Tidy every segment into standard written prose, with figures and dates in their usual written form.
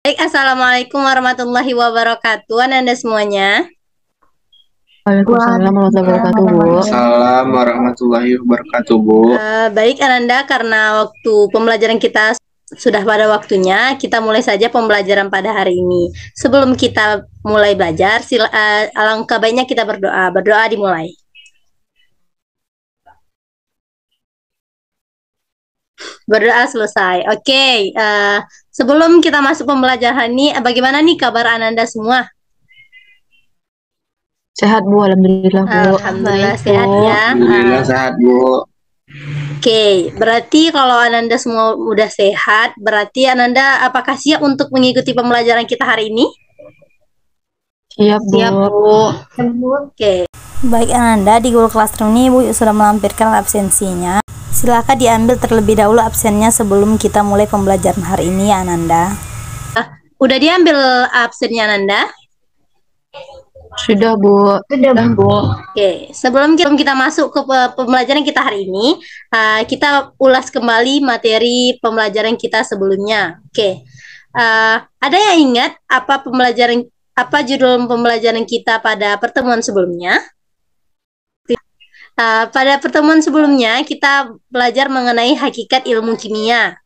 Baik, Assalamualaikum warahmatullahi wabarakatuh, Anda semuanya. Waalaikumsalam warahmatullahi wabarakatuh, Bu. Waalaikumsalam warahmatullahi wabarakatuh, Bu. Baik, Ananda, karena waktu pembelajaran kita sudah pada waktunya, kita mulai saja pembelajaran pada hari ini. Sebelum kita mulai belajar, alangkah baiknya kita berdoa. Berdoa dimulai. Berdoa selesai. Oke, sebelum kita masuk pembelajaran ini, bagaimana nih kabar Ananda semua? Sehat, Bu. Alhamdulillah, Bu. Alhamdulillah sehat ya. Alhamdulillah sehat, Bu. Oke, berarti kalau Ananda semua udah sehat, berarti Ananda apakah siap untuk mengikuti pembelajaran kita hari ini? Siap, Bu. Oke. Baik Ananda, di Google Classroom ini Ibu sudah melampirkan absensinya. Silakan diambil terlebih dahulu absennya sebelum kita mulai pembelajaran hari ini ya Ananda. Udah diambil absennya Ananda? Sudah, Bu. Oke, sebelum kita masuk ke pembelajaran kita hari ini, kita ulas kembali materi pembelajaran kita sebelumnya. Oke, ada yang ingat apa judul pembelajaran kita pada pertemuan sebelumnya? Pada pertemuan sebelumnya kita belajar mengenai hakikat ilmu kimia.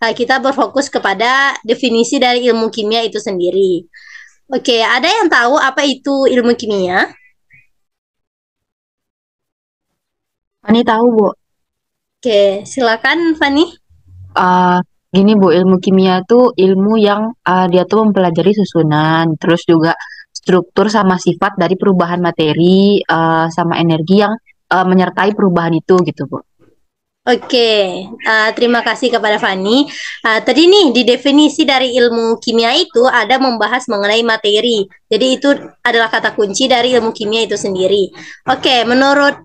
Kita berfokus kepada definisi dari ilmu kimia itu sendiri. Oke, ada yang tahu apa itu ilmu kimia? Fani tahu, Bu. Oke, silakan Fani. Gini, Bu, ilmu kimia itu ilmu yang dia tuh mempelajari susunan, terus juga struktur sama sifat dari perubahan materi sama energi yang menyertai perubahan itu, gitu, Bu. Oke, terima kasih kepada Fani. Tadi nih di definisi dari ilmu kimia itu ada membahas mengenai materi. Jadi itu adalah kata kunci dari ilmu kimia itu sendiri. Oke, menurut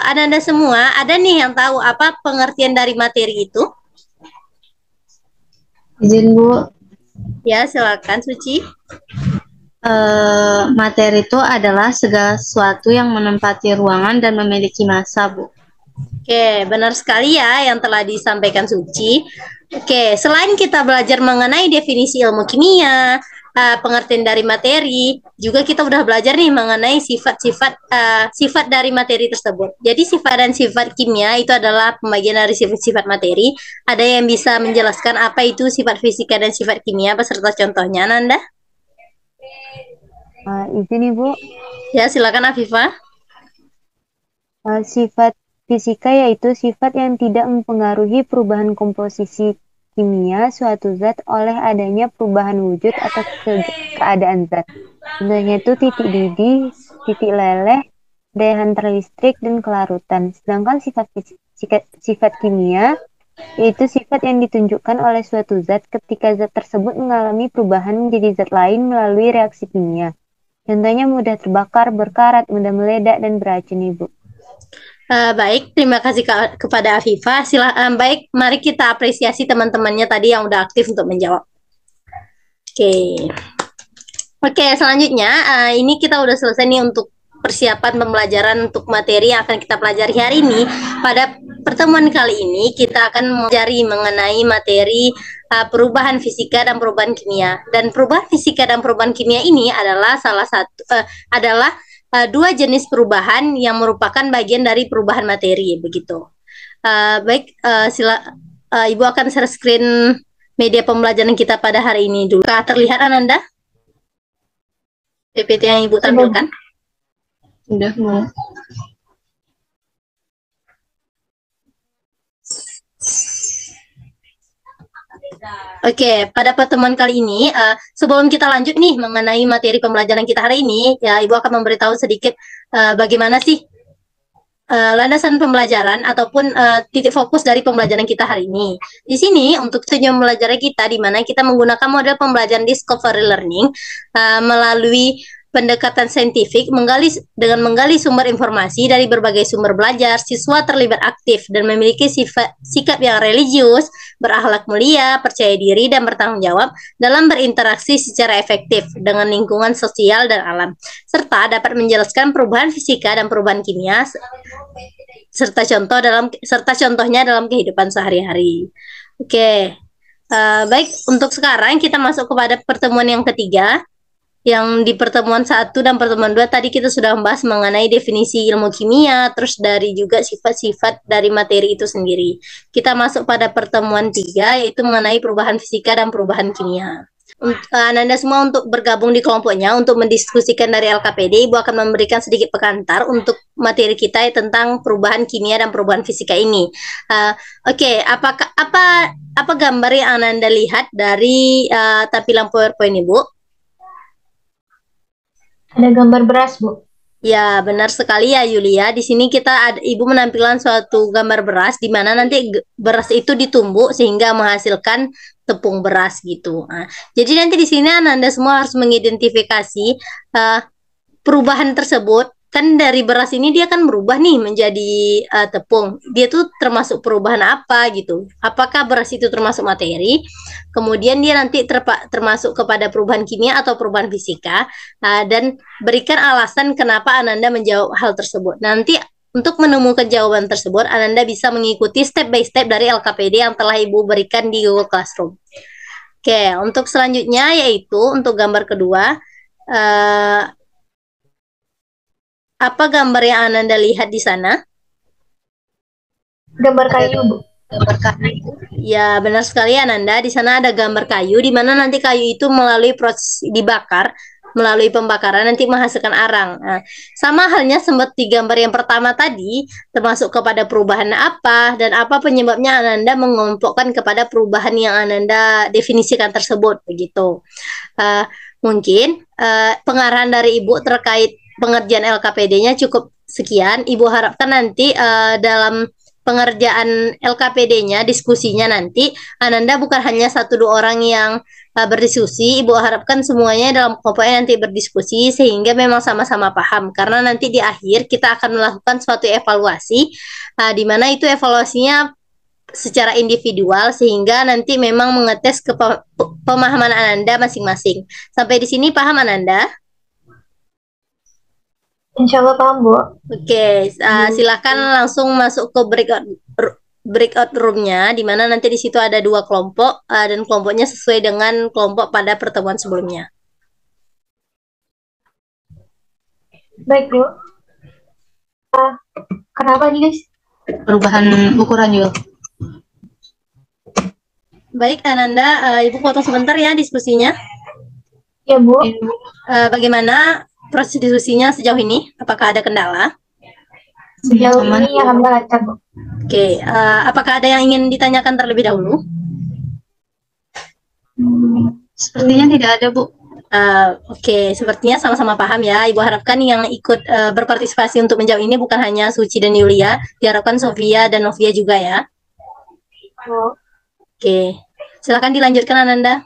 Anda semua, ada nih yang tahu apa pengertian dari materi itu? Izin Bu, Ya, silakan Suci. materi itu adalah segala sesuatu yang menempati ruangan dan memiliki massa, Bu. Oke, benar sekali ya yang telah disampaikan Suci. Oke, selain kita belajar mengenai definisi ilmu kimia, pengertian dari materi, juga kita udah belajar nih mengenai sifat dari materi tersebut. Jadi sifat dan sifat kimia itu adalah pembagian dari sifat-sifat materi. Ada yang bisa menjelaskan apa itu sifat fisika dan sifat kimia beserta contohnya, Nanda? Izin Ibu, Ya, silakan Afifah. sifat fisika yaitu sifat yang tidak mempengaruhi perubahan komposisi kimia suatu zat oleh adanya perubahan wujud atau keadaan zat. Contohnya itu titik didih, titik leleh, daya hantar listrik, dan kelarutan. Sedangkan sifat kimia yaitu sifat yang ditunjukkan oleh suatu zat ketika zat tersebut mengalami perubahan menjadi zat lain melalui reaksi kimia. Contohnya mudah terbakar, berkarat, mudah meledak, dan beracun, Ibu. Baik, terima kasih kepada Afifah. Baik, mari kita apresiasi teman-temannya tadi yang udah aktif untuk menjawab. Oke, selanjutnya ini kita udah selesai nih untuk persiapan pembelajaran untuk materi yang akan kita pelajari hari ini. Pada pertemuan kali ini kita akan mempelajari mengenai materi perubahan fisika dan perubahan kimia. Dan perubahan fisika dan perubahan kimia ini adalah dua jenis perubahan yang merupakan bagian dari perubahan materi, begitu. Baik, Ibu akan share screen media pembelajaran kita pada hari ini dulu. Terlihat Ananda? PPT yang Ibu tampilkan? Sudah, Bu. Oke, pada pertemuan kali ini, sebelum kita lanjut nih mengenai materi pembelajaran kita hari ini, ya Ibu akan memberitahu sedikit bagaimana sih landasan pembelajaran ataupun titik fokus dari pembelajaran kita hari ini. Di sini untuk tujuan belajar kita, di mana kita menggunakan model pembelajaran discovery learning melalui pendekatan saintifik, dengan menggali sumber informasi dari berbagai sumber belajar. Siswa terlibat aktif dan memiliki sikap yang religius, berakhlak mulia, percaya diri, dan bertanggung jawab dalam berinteraksi secara efektif dengan lingkungan sosial dan alam, serta dapat menjelaskan perubahan fisika dan perubahan kimia serta contohnya dalam kehidupan sehari-hari. Oke. Baik, untuk sekarang kita masuk kepada pertemuan yang ketiga. Yang di pertemuan 1 dan pertemuan 2 tadi kita sudah membahas mengenai definisi ilmu kimia, terus dari juga sifat-sifat dari materi itu sendiri. Kita masuk pada pertemuan 3, yaitu mengenai perubahan fisika dan perubahan kimia. Ananda semua untuk bergabung di kelompoknya untuk mendiskusikan dari LKPD, Ibu akan memberikan sedikit pengantar untuk materi kita tentang perubahan kimia dan perubahan fisika ini. Oke, apa gambar yang Ananda lihat dari tampilan PowerPoint Ibu? Ada gambar beras, Bu. Ya, benar sekali ya Yulia. Di sini Ibu menampilkan suatu gambar beras di mana nanti beras itu ditumbuk sehingga menghasilkan tepung beras gitu. Jadi nanti di sini Anda semua harus mengidentifikasi perubahan tersebut. Kan dari beras ini dia kan berubah nih menjadi tepung. Dia tuh termasuk perubahan apa gitu. Apakah beras itu termasuk materi? Kemudian dia nanti termasuk kepada perubahan kimia atau perubahan fisika. Dan berikan alasan kenapa Ananda menjawab hal tersebut. Nanti untuk menemukan jawaban tersebut, Ananda bisa mengikuti step by step dari LKPD yang telah Ibu berikan di Google Classroom. Oke, untuk selanjutnya yaitu untuk gambar kedua. Apa gambar yang Ananda lihat di sana? Gambar kayu, Bu. Gambar kayu. Ya, benar sekali Ananda. Di sana ada gambar kayu, di mana nanti kayu itu melalui proses dibakar, melalui pembakaran nanti menghasilkan arang. Sama halnya seperti gambar yang pertama tadi, termasuk kepada perubahan apa dan apa penyebabnya Ananda mengelompokkan kepada perubahan yang Ananda definisikan tersebut, begitu. Mungkin pengarahan dari Ibu terkait pengerjaan LKPD-nya cukup sekian. Ibu harapkan nanti dalam pengerjaan LKPD-nya, diskusinya nanti, Ananda bukan hanya 1-2 orang yang berdiskusi. Ibu harapkan semuanya dalam kelompoknya nanti berdiskusi sehingga memang sama-sama paham. Karena nanti di akhir kita akan melakukan suatu evaluasi, di mana itu evaluasinya secara individual sehingga nanti memang mengetes ke pemahaman Ananda masing-masing. Sampai di sini paham Ananda? Insya Allah paham, Bu. Oke, silakan langsung masuk ke breakout room-nya, di mana nanti di situ ada 2 kelompok dan kelompoknya sesuai dengan kelompok pada pertemuan sebelumnya. Baik, Bu. Kenapa nih, guys? Perubahan ukuran juga. Baik, Ananda, Ibu potong sebentar ya diskusinya. Ya, Bu. Bagaimana proses diskusinya sejauh ini? Apakah ada kendala? Sejauh ini alhamdulillah lancar, Bu. Oke, apakah ada yang ingin ditanyakan terlebih dahulu? Sepertinya tidak ada, Bu. Oke, sepertinya sama-sama paham ya. Ibu harapkan yang ikut berpartisipasi untuk menjawab ini bukan hanya Suci dan Yulia, diharapkan Sofia dan Novia juga ya. Bu. Oke, silakan dilanjutkan Ananda.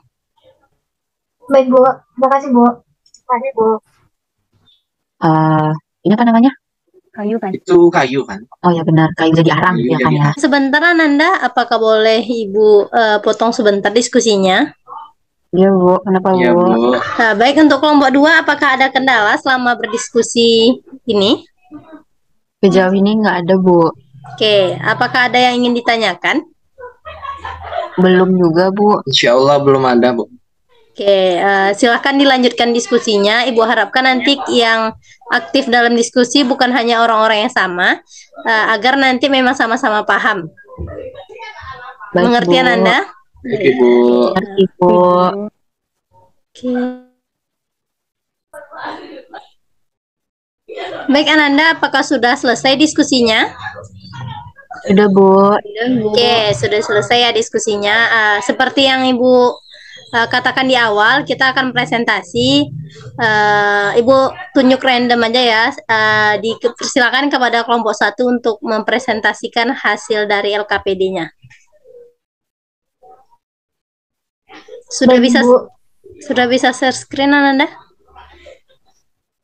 Baik, Bu. Terima kasih, Bu. Terima kasih, Bu. Ini apa namanya? Kayu kan? Itu kayu kan? Oh ya benar, kayu jadi arang Kayu ya kan jadi ya. Sebentar Ananda, apakah boleh Ibu potong sebentar diskusinya? Iya, Bu. Kenapa, Iya, Bu? Bu. Nah, baik untuk kelompok 2, apakah ada kendala selama berdiskusi ini? Sejauh ini nggak ada, Bu. Oke, apakah ada yang ingin ditanyakan? Belum juga, Bu. Insya Allah belum ada, Bu. Oke, silahkan dilanjutkan diskusinya. Ibu harapkan nanti yang aktif dalam diskusi bukan hanya orang-orang yang sama, agar nanti memang sama-sama paham. Baik, Mengerti Bu. Ananda? Oke, Bu. Ngerti, Bu. Oke. Baik Ananda, apakah sudah selesai diskusinya? Sudah, Bu. Oke, sudah selesai ya diskusinya. Seperti yang Ibu katakan di awal, kita akan presentasi. Ibu tunjuk random aja ya. Dipersilakan kepada kelompok 1 untuk mempresentasikan hasil dari LKPD-nya. Sudah Baik, bisa Bu. sudah bisa share screen Ananda?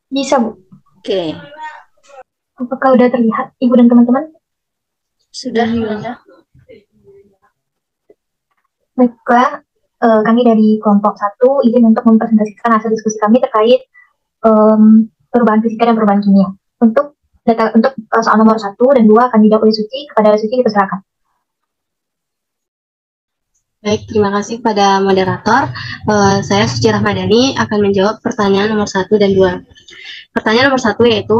Bisa, Bu. Oke, Apakah udah terlihat, Ibu dan teman-teman? sudah Ananda. Baiklah, kami dari kelompok 1 izin untuk mempresentasikan hasil diskusi kami terkait perubahan fisika dan perubahan kimia. Untuk soal nomor 1 dan 2 akan dijawab oleh Suci, kepada Suci dipersilakan. Baik, terima kasih pada moderator. Saya Suci Rahmadani akan menjawab pertanyaan nomor 1 dan 2. Pertanyaan nomor 1 yaitu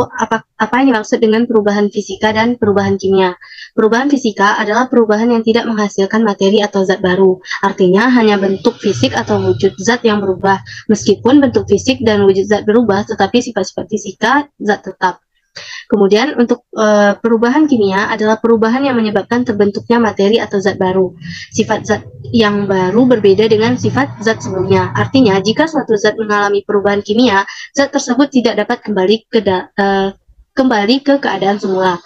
apa yang dimaksud dengan perubahan fisika dan perubahan kimia? Perubahan fisika adalah perubahan yang tidak menghasilkan materi atau zat baru. Artinya hanya bentuk fisik atau wujud zat yang berubah. Meskipun bentuk fisik dan wujud zat berubah, tetapi sifat-sifat fisika zat tetap. Kemudian untuk perubahan kimia adalah perubahan yang menyebabkan terbentuknya materi atau zat baru. Sifat zat yang baru berbeda dengan sifat zat sebelumnya. Artinya jika suatu zat mengalami perubahan kimia, zat tersebut tidak dapat kembali ke keadaan semula.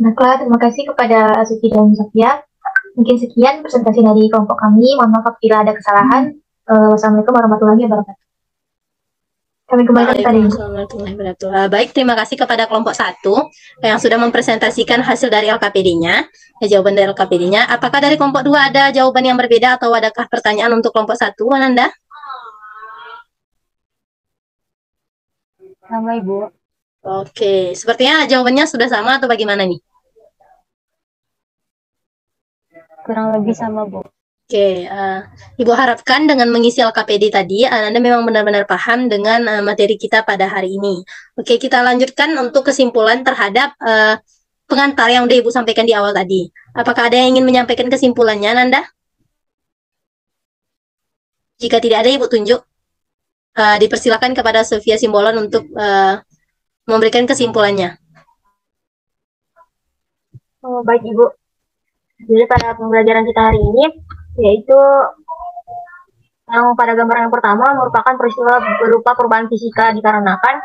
Baiklah, terima kasih kepada Suci dan Sofia. Mungkin sekian presentasi dari kelompok kami. Mohon maaf apabila ada kesalahan. Wassalamualaikum warahmatullahi wabarakatuh. Kami kembali kepada Ibu. Baik, terima kasih kepada kelompok 1 yang sudah mempresentasikan hasil dari LKPD-nya, jawaban dari LKPD-nya. Apakah dari kelompok 2 ada jawaban yang berbeda atau adakah pertanyaan untuk kelompok 1, Ananda? Sama Ibu. Oke, sepertinya jawabannya sudah sama atau bagaimana nih? Kurang lebih sama, Bu. Oke, Ibu harapkan dengan mengisi LKPD tadi, Anda memang benar-benar paham dengan materi kita pada hari ini. Oke, kita lanjutkan untuk kesimpulan terhadap pengantar yang udah Ibu sampaikan di awal tadi. Apakah ada yang ingin menyampaikan kesimpulannya, Nanda? Jika tidak ada, Ibu tunjuk. Dipersilakan kepada Sofia Simbolon untuk memberikan kesimpulannya. Oh, baik, Ibu. Jadi pada pembelajaran kita hari ini, yaitu yang pada gambaran yang pertama merupakan peristiwa berupa perubahan fisika dikarenakan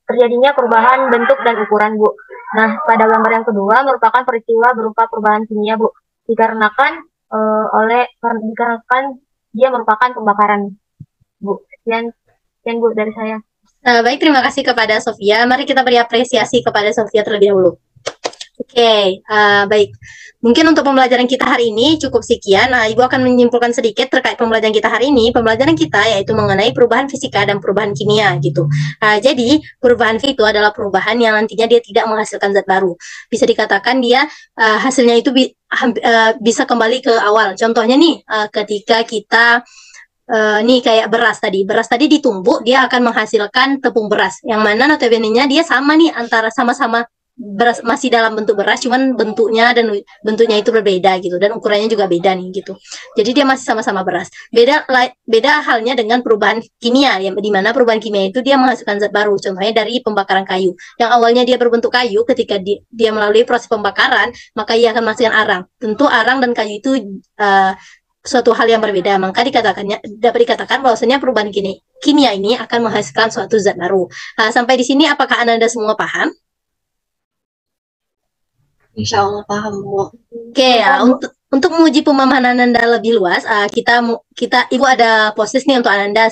terjadinya perubahan bentuk dan ukuran, Bu. Nah, pada gambar yang kedua merupakan peristiwa berupa perubahan kimia, Bu, dikarenakan dia merupakan pembakaran, Bu. Sekian Bu dari saya. Baik, terima kasih kepada Sofia. Mari kita beri apresiasi kepada Sofia terlebih dahulu. Oke, baik. Mungkin untuk pembelajaran kita hari ini cukup sekian. Ibu akan menyimpulkan sedikit terkait pembelajaran kita hari ini. Pembelajaran kita yaitu mengenai perubahan fisika dan perubahan kimia gitu. Jadi perubahan itu adalah perubahan yang nantinya dia tidak menghasilkan zat baru. Bisa dikatakan dia hasilnya itu bisa kembali ke awal. Contohnya nih, ketika kita nih kayak beras tadi ditumbuk, dia akan menghasilkan tepung beras. Yang mana notabene-nya dia sama nih, antara sama-sama beras, masih dalam bentuk beras, cuman bentuknya itu berbeda gitu, dan ukurannya juga beda nih gitu. Jadi dia masih sama-sama beras. Beda halnya dengan perubahan kimia, yang dimana perubahan kimia itu dia menghasilkan zat baru. Contohnya dari pembakaran kayu, yang awalnya dia berbentuk kayu, ketika dia melalui proses pembakaran, maka ia akan menghasilkan arang. Tentu arang dan kayu itu suatu hal yang berbeda, maka dapat dikatakan bahwasanya perubahan kimia ini akan menghasilkan suatu zat baru. Sampai di sini apakah Anda semua paham? Insya Allah paham, Bu. Oke, untuk menguji pemahaman Anda lebih luas, Ibu ada post nih untuk Anda.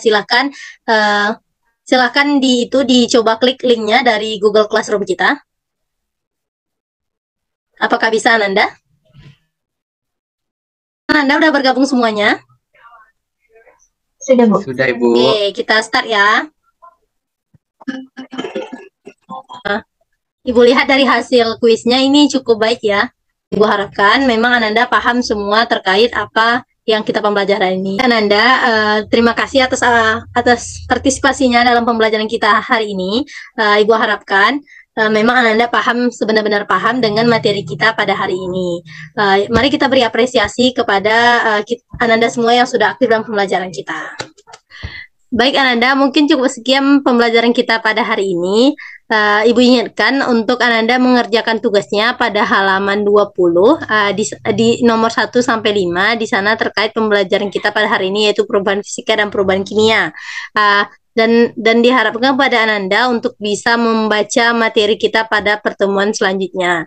Silahkan dicoba klik linknya dari Google Classroom kita. Apakah bisa, Anda? Anda udah bergabung semuanya? Sudah, Bu. Sudah, Ibu. Oke, kita start ya. Ibu lihat dari hasil kuisnya ini cukup baik ya. Ibu harapkan memang Ananda paham semua terkait apa yang kita pembelajaran ini. Ananda, terima kasih atas partisipasinya dalam pembelajaran kita hari ini. Ibu harapkan memang Ananda sebenar-benar paham dengan materi kita pada hari ini. Mari kita beri apresiasi kepada Ananda semua yang sudah aktif dalam pembelajaran kita. Baik Ananda, mungkin cukup sekian pembelajaran kita pada hari ini. Ibu ingatkan untuk Ananda mengerjakan tugasnya pada halaman 20 di nomor 1 sampai 5 di sana terkait pembelajaran kita pada hari ini, yaitu perubahan fisika dan perubahan kimia. Dan diharapkan pada Ananda untuk bisa membaca materi kita pada pertemuan selanjutnya.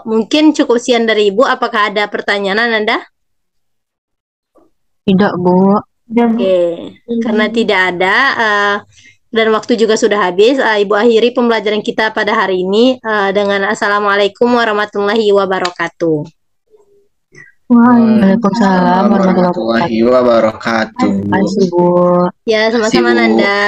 Mungkin cukup sekian dari Ibu. Apakah ada pertanyaan Ananda? Tidak, Bu. Oke, karena tidak ada dan waktu juga sudah habis, Ibu akhiri pembelajaran kita pada hari ini dengan Assalamualaikum warahmatullahi wabarakatuh. Waalaikumsalam warahmatullahi wabarakatuh. wabarakatuh. Terima kasih, Bu. Ya, sama-sama Terima kasih, Bu. Nanda.